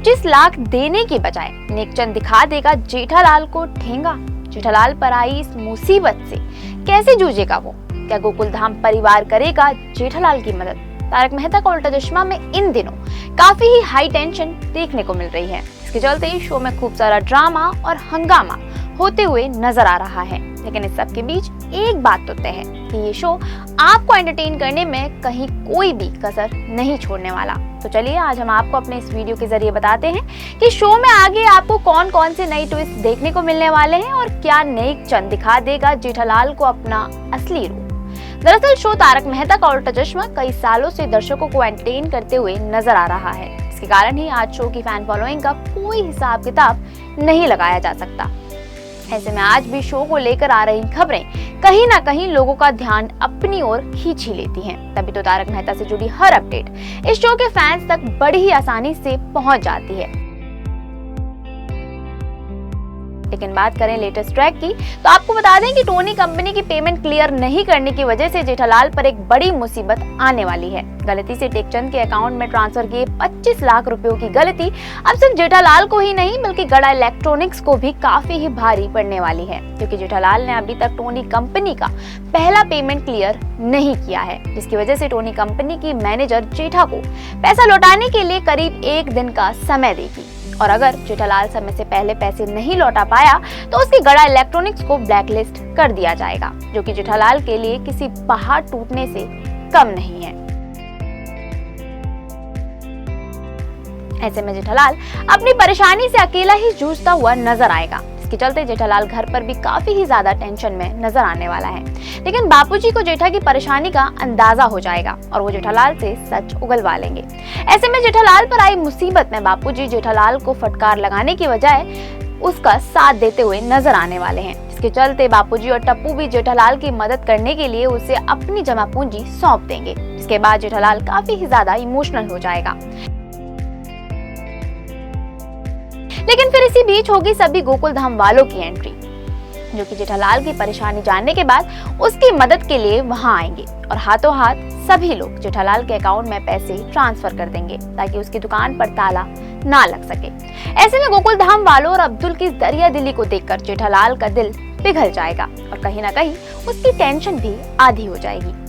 25 लाख देने की बजाय नेकचंद दिखा देगा जेठालाल को ठेंगा। जेठालाल पर आई इस मुसीबत से कैसे जूझेगा वो? क्या गोकुलधाम परिवार करेगा जेठालाल की मदद? तारक मेहता का उल्टा चश्मा में इन दिनों काफी ही हाई टेंशन देखने को मिल रही है। इसके चलते शो में खूब सारा ड्रामा और हंगामा होते हुए नजर आ रहा है। लेकिन इस सब के बीच एक बात तो तय है कि ये शो आपको एंटरटेन करने में कहीं कोई भी कसर नहीं छोड़ने वाला। तो चलिए आज हम आपको अपने इस वीडियो के जरिए बताते हैं कि शो में आगे आपको कौन कौन से नए ट्विस्ट देखने को मिलने वाले हैं और क्या नेकचंद दिखा देगा जेठालाल को अपना असली रूप। दरअसल शो तारक मेहता का उल्टा चश्मा कई सालों से दर्शकों को एंटरटेन करते हुए नजर आ रहा है। इसके कारण ही आज शो की फैन फॉलोइंग का कोई हिसाब किताब नहीं लगाया जा सकता। ऐसे में आज भी शो को लेकर आ रही खबरें कहीं ना कहीं लोगों का ध्यान अपनी ओर खींच ही लेती हैं। तभी तो तारक मेहता से जुड़ी हर अपडेट इस शो के फैंस तक बड़ी ही आसानी से पहुंच जाती है। लेकिन बात करें लेटेस्ट ट्रैक की, तो आपको बता दें कि टोनी कंपनी की पेमेंट क्लियर नहीं करने की वजह से जेठालाल पर एक बड़ी मुसीबत आने वाली है। गलती से टेकचंद के अकाउंट में ट्रांसफर किए 25 लाख रुपयों की गलती अब सिर्फ जेठालाल को ही नहीं बल्कि गड़ा इलेक्ट्रॉनिक्स को भी काफी ही भारी पड़ने वाली है, क्योंकि जेठालाल ने अभी तक टोनी कंपनी का पहला पेमेंट क्लियर नहीं किया है, जिसकी वजह से टोनी कंपनी की मैनेजर जेठा को पैसा लौटाने के लिए करीब 1 दिन का समय देगी। और अगर जेठालाल समय से पहले पैसे नहीं लौटा पाया तो उसकी गड़ा इलेक्ट्रॉनिक्स को ब्लैकलिस्ट कर दिया जाएगा, जो कि जेठालाल के लिए किसी पहाड़ टूटने से कम नहीं है। ऐसे में जेठालाल अपनी परेशानी से अकेला ही जूझता हुआ नजर आएगा। इसके चलते जेठालाल घर पर भी काफी ही ज्यादा टेंशन में नजर आने वाला है। लेकिन बापूजी को जेठा की परेशानी का अंदाजा हो जाएगा और वो जेठालाल से सच उगलवा लेंगे। ऐसे में जेठालाल पर आई मुसीबत में बापूजी जेठालाल को फटकार लगाने की बजाय उसका साथ देते हुए नजर आने वाले हैं। इसके चलते बापूजी और टप्पू भी जेठालाल की मदद करने के लिए उसे अपनी जमा पूंजी सौंप देंगे। इसके बाद जेठालाल काफी ही ज्यादा इमोशनल हो जाएगा। लेकिन फिर इसी बीच होगी सभी गोकुलधाम वालों की एंट्री, जो कि जेठालाल की परेशानी जानने के बाद उसकी मदद के लिए वहां आएंगे और हाथों हाथ सभी लोग जेठालाल के अकाउंट में पैसे ट्रांसफर कर देंगे ताकि उसकी दुकान पर ताला ना लग सके। ऐसे में गोकुलधाम वालों और अब्दुल की दरिया दिली को देखकर जेठालाल का दिल पिघल जाएगा और कहीं ना कहीं उसकी टेंशन भी आधी हो जाएगी।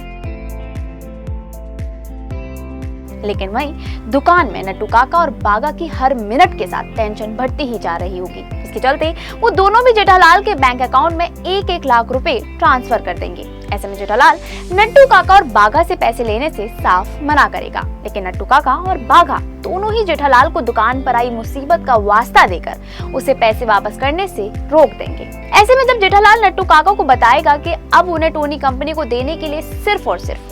लेकिन वहीं दुकान में नट्टू काका और बागा की हर मिनट के साथ टेंशन बढ़ती ही जा रही होगी। इसके चलते वो दोनों भी जेठालाल के बैंक अकाउंट में 1-1 लाख रुपए ट्रांसफर कर देंगे। ऐसे में जेठालाल नट्टू काका और बागा से पैसे लेने से साफ मना करेगा, लेकिन नट्टू काका और बागा दोनों ही जेठालाल को दुकान पर आई मुसीबत का वास्ता देकर उसे पैसे वापस करने से रोक देंगे। ऐसे में जब जेठालाल नट्टू काका को बताएगा कि अब उन्हें टोनी कंपनी को देने के लिए सिर्फ और सिर्फ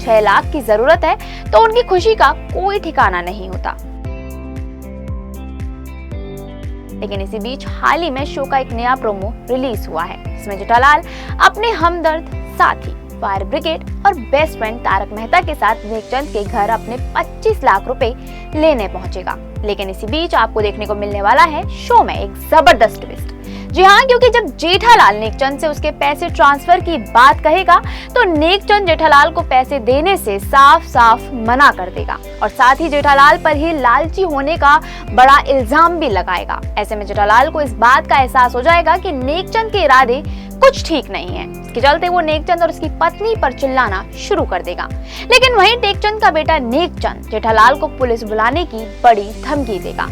6 लाख की जरूरत है, तो उनकी खुशी का कोई ठिकाना नहीं होता। लेकिन इसी बीच हाल ही में शो का एक नया प्रोमो रिलीज हुआ है, जिसमें जेठालाल अपने हमदर्द साथी फायर ब्रिगेड और बेस्ट फ्रेंड तारक मेहता के साथ नेकचंद के घर अपने 25 लाख रुपए लेने पहुंचेगा। लेकिन इसी बीच आपको देखने को मिलने वाला है शो में एक जबरदस्त ट्विस्ट। जी हाँ, क्योंकि जब जेठालाल नेकचंद से उसके पैसे ट्रांसफर की बात कहेगा तो नेकचंद जेठालाल को पैसे देने से साफ साफ मना कर देगा और साथ ही जेठालाल पर ही लालची होने का बड़ा इल्जाम भी लगाएगा। ऐसे में जेठालाल को इस बात का एहसास हो जाएगा कि नेकचंद के इरादे कुछ ठीक नहीं है। इसके चलते वो नेकचंद और उसकी पत्नी पर चिल्लाना शुरू कर देगा। लेकिन वहीं टेकचंद का बेटा नेकचंद जेठालाल को पुलिस बुलाने की बड़ी धमकी देगा,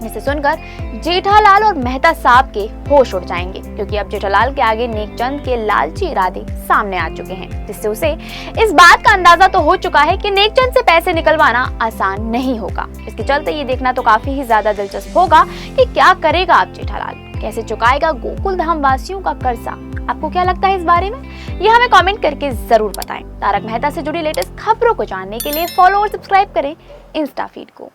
जिसे सुनकर जेठालाल और मेहता साहब के होश उड़ जाएंगे, क्योंकि अब जेठालाल के आगे नेकचंद के लालची इरादे सामने आ चुके हैं, जिससे उसे इस बात का अंदाजा तो हो चुका है कि नेकचंद से पैसे निकलवाना आसान नहीं होगा। इसके चलते ये देखना तो काफी ही ज्यादा दिलचस्प होगा कि क्या करेगा अब जेठालाल, कैसे चुकाएगा गोकुलधाम वासियों का कर्जा। आपको क्या लगता है इस बारे में? ये हमें कमेंट करके जरूर बताएं। तारक मेहता से जुड़ी लेटेस्ट खबरों को जानने के लिए फॉलो और सब्सक्राइब करें इंस्टा फीड को।